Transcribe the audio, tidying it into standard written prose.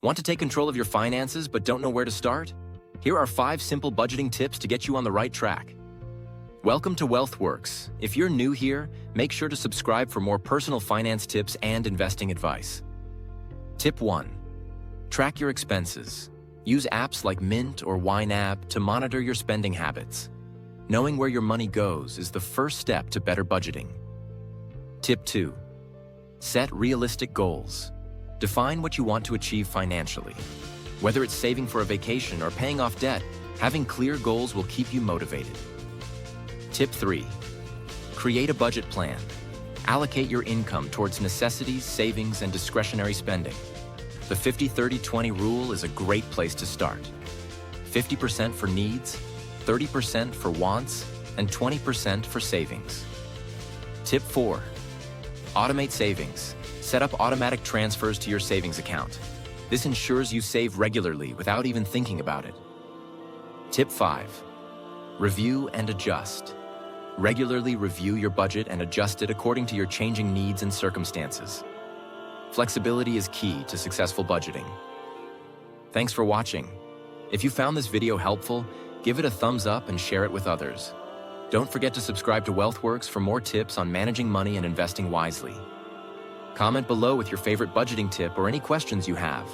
Want to take control of your finances but don't know where to start? Here are 5 simple budgeting tips to get you on the right track. Welcome to WealthWorks. If you're new here, make sure to subscribe for more personal finance tips and investing advice. Tip 1. Track your expenses. Use apps like Mint or YNAB to monitor your spending habits. Knowing where your money goes is the first step to better budgeting. Tip 2. Set realistic goals. Define what you want to achieve financially. Whether it's saving for a vacation or paying off debt, having clear goals will keep you motivated. Tip 3. Create a budget plan. Allocate your income towards necessities, savings, and discretionary spending. The 50-30-20 rule is a great place to start. 50% for needs, 30% for wants, and 20% for savings. Tip 4. Automate savings. Set up automatic transfers to your savings account. This ensures you save regularly without even thinking about it. Tip 5. Review and adjust. Regularly review your budget and adjust it according to your changing needs and circumstances. Flexibility is key to successful budgeting. Thanks for watching. If you found this video helpful, give it a thumbs up and share it with others. Don't forget to subscribe to WealthWorks for more tips on managing money and investing wisely. Comment below with your favorite budgeting tip or any questions you have.